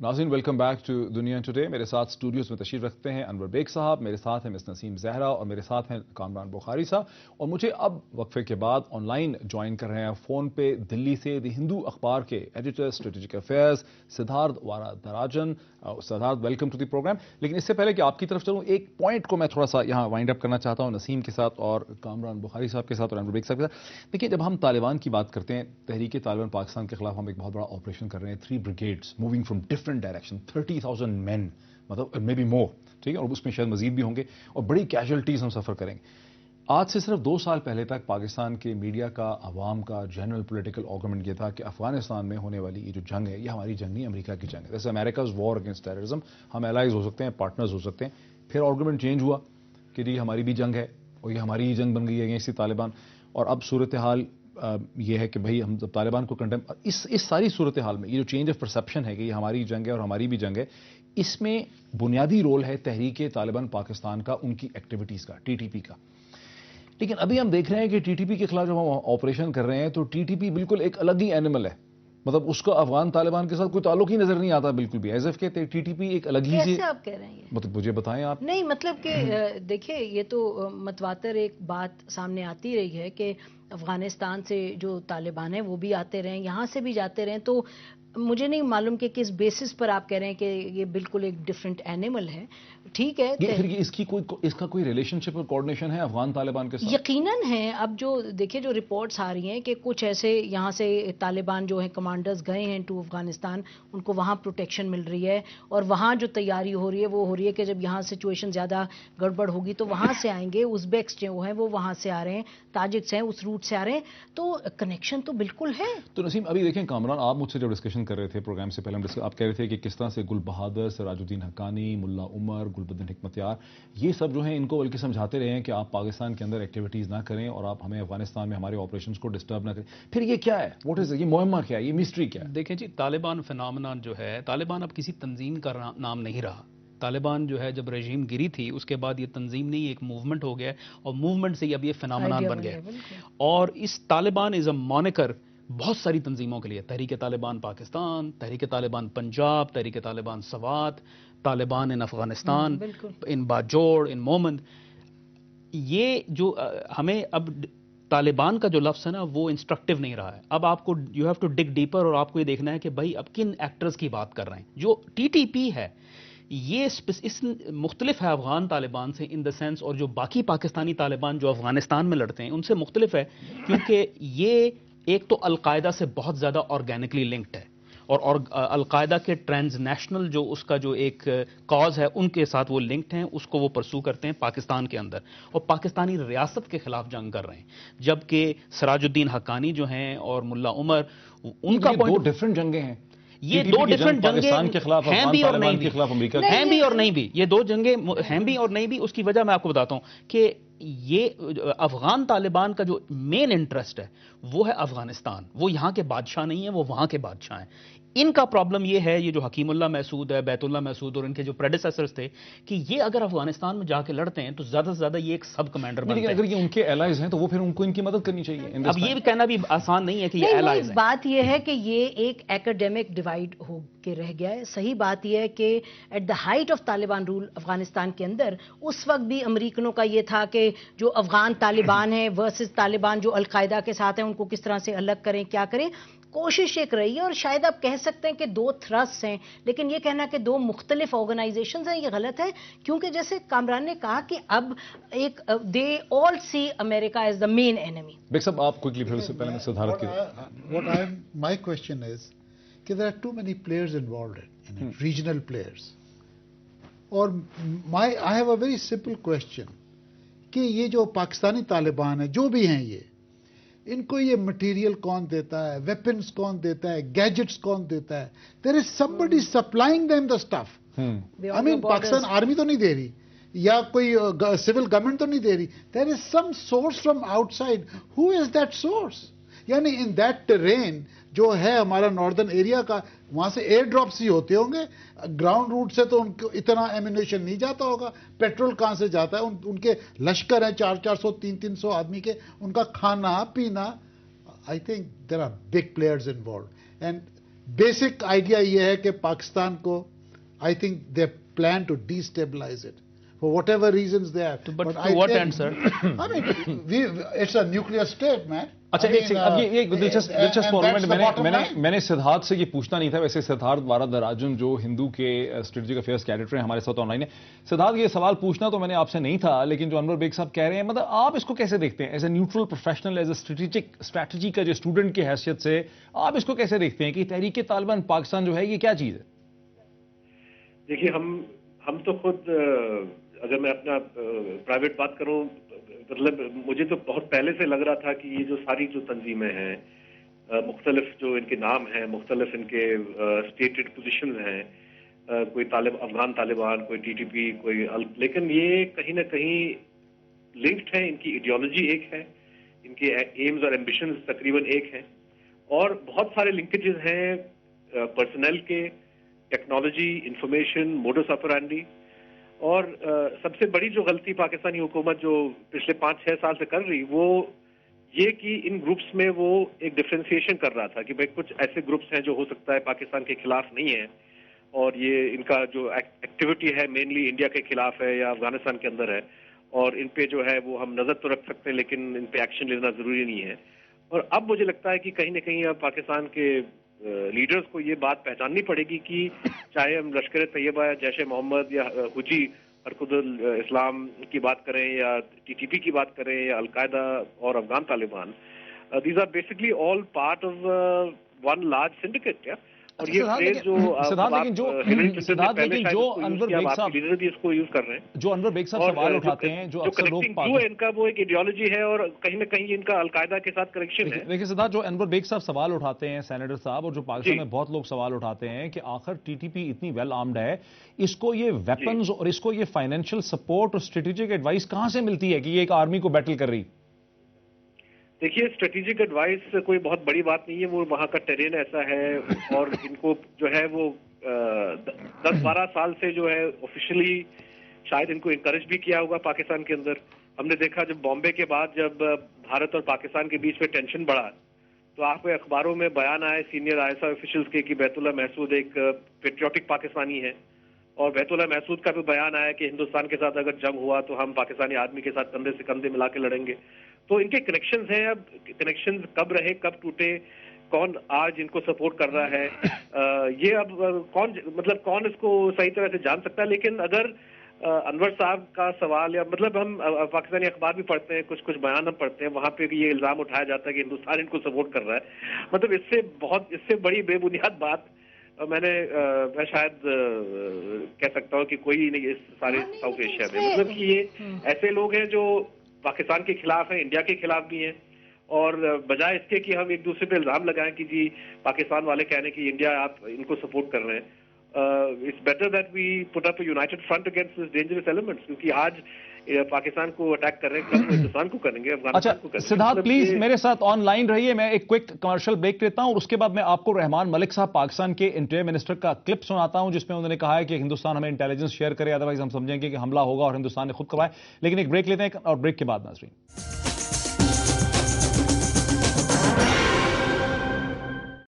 नाज़रीन welcome back to दुनिया today. मेरे साथ स्टूडियोज़ में तशरीफ रखते हैं अनवर बेग साहब, मेरे साथ हैं मिस नसीम जहरा और मेरे साथ हैं कामरान बुखारी साहब। और मुझे अब वक्फे के बाद ऑनलाइन ज्वाइन कर रहे हैं फ़ोन पे दिल्ली से द हिंदू अखबार के editor strategic affairs Siddharth Varadarajan. Siddharth, welcome to the programme. लेकिन इससे पहले कि आपकी तरफ चलूँ, एक पॉइंट को मैं थोड़ा सा यहाँ वाइंड अप करना चाहता हूँ नसीम के साथ और कामरान बुखारी साहब के साथ और अनवर बेग साहब के साथ। देखिए, जब हम तालिबान की बात करते हैं, तहरीक तालिबान पाकिस्तान के खिलाफ हम एक बहुत बड़ा ऑपरेशन कर रहे हैं, 3 brigades moving from different direction, 30,000 man, मतलब मे बी मोर, ठीक है, और उसमें शायद मजीद भी होंगे और बड़ी कैजुअल्टीज हम सफ़र करेंगे। आज से सिर्फ 2 साल पहले तक पाकिस्तान के मीडिया का, अवाम का जनरल पॉलिटिकल आर्गुमेंट ये था कि अफगानिस्तान में होने वाली ये जो जंग है, ये हमारी जंग नहीं, अमेरिका की जंग है। जैसे अमेरिकाज वॉर अगेंस्ट टेररिज्म, हम एलाइज हो सकते हैं, पार्टनर्स हो सकते हैं। फिर आर्गुमेंट चेंज हुआ कि जी हमारी भी जंग है और ये हमारी ही जंग बन गई है अगेंस्ट तालिबान। और अब सूरत हाल ये है कि भाई हम तालिबान को कंडेम, इस सारी सूरत हाल में ये जो चेंज ऑफ परसेप्शन है कि ये हमारी जंग है और हमारी भी जंग है, इसमें बुनियादी रोल है तहरीक तालिबान पाकिस्तान का, उनकी एक्टिविटीज़ का, टीटीपी का। लेकिन अभी हम देख रहे हैं कि टीटीपी के खिलाफ जब हम ऑपरेशन कर रहे हैं तो टीटीपी बिल्कुल एक अलग ही एनिमल है। मतलब उसका अफगान तालिबान के साथ कोई ताल्लुक ही नजर नहीं आता बिल्कुल भी। एज़ कहते हैं टीटीपी एक अलग ही कैसे आप कह रहे हैं? मतलब मुझे बताएं आप। नहीं, मतलब कि देखिए, ये तो मतवातर एक बात सामने आती रही है कि अफगानिस्तान से जो तालिबान है वो भी आते रहे, यहाँ से भी जाते रहे। तो मुझे नहीं मालूम कि किस बेसिस पर आप कह रहे हैं कि ये बिल्कुल एक डिफरेंट एनिमल है। ठीक है, फिर इसका कोई रिलेशनशिप और कोऑर्डिनेशन है अफगान तालिबान के साथ? यकीनन है। अब जो देखिए, जो रिपोर्ट्स आ रही हैं कि कुछ ऐसे यहाँ से तालिबान जो है कमांडर्स गए हैं टू अफगानिस्तान, उनको वहाँ प्रोटेक्शन मिल रही है और वहाँ जो तैयारी हो रही है वो हो रही है कि जब यहाँ सिचुएशन ज़्यादा गड़बड़ होगी तो वहाँ से आएंगे। उज़्बेक्स जो हैं वो वहाँ से आ रहे हैं, ताजिक्स हैं उस रूट से आ रहे हैं, तो कनेक्शन तो बिल्कुल है। तो नसीम, अभी देखें, कामरान आप मुझसे जब डिस्कशन कर रहे थे प्रोग्राम से पहले, आप कह रहे थे कि किस तरह से गुल बहादुर, सिराजुद्दीन हक्कानी, मुल्ला उमर, गुलबदीन हिकमतयार, ये सब जो हैं इनको बल्कि समझाते रहे हैं कि आप पाकिस्तान के अंदर एक्टिविटीज़ ना करें और आप हमें अफगानिस्तान में हमारे ऑपरेशंस को डिस्टर्ब ना करें। फिर ये क्या है? व्हाट इज ये मुअम्मा क्या है? ये मिस्ट्री क्या है? देखें जी, तालिबान फिनोमेनन जो है, तालिबान अब किसी तंजीम का नाम नहीं रहा। तालिबान जो है, जब रजीम गिरी थी उसके बाद ये तंजीम नहीं, एक मूवमेंट हो गया और मूवमेंट से अब ये फिनोमेनन बन गया। और इस तालिबान इज अ मॉनिकर बहुत सारी तंजीमों के लिए, तहरीक तालिबान पाकिस्तान, तहरीक तालिबान पंजाब, तहरीक तालिबान सवात, तालिबान इन अफगानिस्तान, इन बाजोड़, इन मोमंद। ये जो हमें अब तालिबान का जो लफ्ज़ है ना, वो इंस्ट्रक्टिव नहीं रहा है। अब आपको you have to dig deeper और आपको ये देखना है कि भाई अब किन एक्टर्स की बात कर रहे हैं। जो टीटीपी है ये इस मुख्तलिफ है अफगान तालिबान से इन द सेंस, और जो बाकी पाकिस्तानी तालिबान जो अफगानिस्तान में लड़ते हैं उनसे मुख्तलिफ है, क्योंकि ये एक तो अलकायदा से बहुत ज़्यादा ऑर्गेनिकली लिंक्ड है और अलकायदा के ट्रांसनेशनल जो उसका जो एक कॉज है उनके साथ वो लिंक्ड हैं, उसको वो परसू करते हैं पाकिस्तान के अंदर और पाकिस्तानी रियासत के खिलाफ जंग कर रहे हैं। जबकि सिराजुद्दीन हक्कानी जो हैं और मुल्ला उमर, उनका दो डिफरेंट जंगें हैं। ये दो डिफरेंट जंगें के खिलाफ हैं भी और नहीं भी, अमेरिका हैं भी और नहीं भी, ये दो जंगें हैं भी और नहीं भी। उसकी वजह मैं आपको बताता हूं कि ये अफगान तालिबान का जो मेन इंटरेस्ट है वो है अफगानिस्तान। वो यहां के बादशाह नहीं है, वो वहां के बादशाह हैं। इनका प्रॉब्लम ये है, ये जो हकीमुल्लाह महसूद है, बैतुल्लाह महसूद और इनके जो प्रेडिसेसर्स थे, कि ये अगर अफगानिस्तान में जाके लड़ते हैं तो ज्यादा से ज्यादा ये एक सब कमांडर बनते हैं। अगर ये उनके एलाइज हैं तो वो फिर उनको इनकी मदद करनी चाहिए। अब ये भी कहना भी आसान नहीं है कि ये एलाइज हैं। बात ये है कि ये एक एकेडमिक डिवाइड हो के रह गया है। सही बात यह है कि at the height of Taliban rule Afghanistan के अंदर उस वक्त भी अमरीकनों का ये था कि जो अफगान तालिबान है वर्सेस तालिबान जो अलकायदा के साथ हैं उनको किस तरह से अलग करें, क्या करें। कोशिश एक रही है और शायद आप कह सकते हैं कि 2 थ्रस्ट हैं, लेकिन ये कहना कि 2 मुख्तलिफ ऑर्गेनाइजेशंस हैं ये गलत है, क्योंकि जैसे कामरान ने कहा कि अब एक they all see America as the main enemy. Baig Sahab, आप क्विकली फिर से पहले सिद्धार्थ की माय क्वेश्चन इज कि there are too many players involved in it, regional players, और I have a very simple question कि ये जो पाकिस्तानी तालिबान है जो भी हैं, ये इनको ये मटेरियल कौन देता है, वेपन्स कौन देता है, गैजेट्स कौन देता है? There is somebody supplying them the stuff. I mean Pakistan army तो नहीं दे रही या कोई सिविल गवर्नमेंट तो नहीं दे रही, there is some source from outside. Who is that source? यानी इन दैट टेरेन जो है हमारा नॉर्दर्न एरिया का, वहां से एयर ड्रॉप्स ही होते होंगे, ग्राउंड रूट से तो उनको इतना एम्यूनेशन नहीं जाता होगा, पेट्रोल कहां से जाता है? उनके लश्कर है 400-400, 300-300 आदमी के, उनका खाना पीना। I think there are big players involve and basic idea یہ ہے کہ پاکستان کو I think they plan to destabilize it for whatever reasons they have. But to what end, sir? I mean, it's a nuclear state, man. اچھا اب یہ دلچسپ moment میں نے سدھارتھ سے یہ پوچھنا نہیں تھا. ویسے سدھارتھ وارادراجن جو ہندو کے اسٹریٹجک افیئرس کے ایڈیٹر ہیں ہمارے ساتھ آن لائن ہے. سدھارتھ یہ سوال پوچھنا تو میں نے آپ سے نہیں تھا, لیکن جو انور بیگ صاحب کہہ رہے ہیں, مطلب آپ اس کو کیسے دیکھتے ہیں as a neutral professional, as a strategy کا جو اسٹوڈنٹ کی حیثیت سے آپ اس کو کیسے دیکھتے ہیں کہ تحریک طالبان پاکستان جو ہے یہ کیا چیز ہے؟ دیکھیے ہم تو خود, اگر میں اپنا پرائیویٹ بات کروں, مطلب مجھے تو بہت پہلے سے لگ رہا تھا کہ یہ جو ساری جو تنظیمیں ہیں, مختلف جو ان کے نام ہیں, مختلف ان کے اسٹیٹڈ پوزیشنز ہیں, کوئی افغان طالبان, کوئی ٹی ٹی پی, کوئی لیکن یہ کہیں نہ کہیں لنکڈ ہیں. ان کی ایڈیالوجی ایک ہے, ان کے ایمز اور ایمبیشنز تقریباً ایک ہیں, اور بہت سارے لنکیجز ہیں پرسنل کے, ٹیکنالوجی, انفارمیشن, موڈس آپرانڈی. اور سب سے بڑی جو غلطی پاکستانی حکومت جو پچھلے 5-6 سال سے کر رہی, وہ یہ کہ ان گروپس میں وہ ایک ڈفرینسیشن کر رہا تھا کہ بھائی کچھ ایسے گروپس ہیں جو ہو سکتا ہے پاکستان کے خلاف نہیں ہیں, اور یہ ان کا جو ایکٹیویٹی ہے مینلی انڈیا کے خلاف ہے یا افغانستان کے اندر ہے, اور ان پہ جو ہے وہ ہم نظر تو رکھ سکتے ہیں لیکن ان پہ ایکشن لینا ضروری نہیں ہے. اور اب مجھے لگتا ہے کہ کہیں نہ کہیں اب پاکستان کے لیڈرز کو یہ بات پہچاننی پڑے گی کہ چاہے ہم لشکر طیبہ یا جیش محمد یا حوثی ارکد الاسلام کی بات کریں یا ٹی ٹی پی کی بات کریں یا القاعدہ اور Afghan Taliban, these are basically all part of one large syndicate. اور یہ فریز جو انور بیگ صاحب سوال اٹھاتے ہیں, جو اکثر لوگ ان کا وہ ایک ایڈیالوجی ہے اور کہیں نہ کہیں ان کا القاعدہ کے ساتھ کنیکشن ہے. دیکھیں سدھارتھ, جو انور بیگ صاحب سوال اٹھاتے ہیں سینیٹر صاحب, اور جو پاکستان میں بہت لوگ سوال اٹھاتے ہیں کہ آخر ٹی ٹی پی اتنی ویل آرمڈ ہے, اس کو یہ ویپنز اور اس کو یہ فائنینشیل سپورٹ اور اسٹریٹجک ایڈوائس کہاں سے ملتی ہے کہ یہ ایک آرمی کو بیٹل کر رہی؟ دیکھیے اسٹریٹجک ایڈوائس کوئی بہت بڑی بات نہیں ہے, وہ وہاں کا ٹیرین ایسا ہے, اور ان کو جو ہے وہ 10-12 سال سے جو ہے آفیشلی شاید ان کو انکریج بھی کیا ہوگا پاکستان کے اندر. ہم نے دیکھا جب بامبے کے بعد جب بھارت اور پاکستان کے بیچ میں ٹینشن بڑھا تو آپ کو اخباروں میں بیان آئے senior I S I officials کے کہ بیت اللہ محسود ایک پیٹریوٹک پاکستانی ہے, اور بیت اللہ محسود کا بھی بیان آیا کہ ہندوستان کے ساتھ اگر جنگ ہوا تو ہم پاکستانی آدمی کے ساتھ کندھے سے کندھے ملا کے لڑیں گے. تو ان کے کنیکشنز ہیں. اب کنیکشنز کب رہے کب ٹوٹے, کون آج ان کو سپورٹ کر رہا ہے, یہ اب کون اس کو صحیح طرح سے جان سکتا ہے. لیکن اگر انور صاحب کا سوال, یا مطلب ہم پاکستانی اخبار بھی پڑھتے ہیں, کچھ بیان ہم پڑھتے ہیں, وہاں پہ بھی یہ الزام اٹھایا جاتا ہے کہ ہندوستان ان کو سپورٹ کر رہا ہے. مطلب اس سے بڑی بے بنیاد بات میں شاید کہہ سکتا ہوں کہ کوئی نہیں اس سارے ساؤتھ ایشیا میں. مطلب کہ یہ ایسے لوگ ہیں جو پاکستان کے خلاف ہیں, انڈیا کے خلاف بھی ہیں, اور بجائے اس کے کہ ہم ایک دوسرے پہ الزام لگائیں کہ جی پاکستان والے کہہ رہے ہیں کہ انڈیا آپ ان کو سپورٹ کر رہے ہیں, it's better that we put up a united front against this dangerous elements, کیونکہ آج پاکستان کو اٹیک کر رہے ہیں, کل ہندوستان کو کریں گے, افغانستان کو کریں گے. سدھارتھ پلیز میرے ساتھ آن لائن رہیے, میں ایک کوئک کمرشل بریک لیتا ہوں اور اس کے بعد میں آپ کو رحمان ملک صاحب پاکستان کے انٹیریئر منسٹر کا کلپ سناتا ہوں جس میں انہوں نے کہا ہے کہ ہندوستان ہمیں انٹیلیجنس شیئر کرے, ادروائز ہم سمجھیں گے کہ حملہ ہوگا اور ہندوستان نے خود کروائے. لیکن ایک بریک لیتے ہیں اور بریک کے بعد ناظرین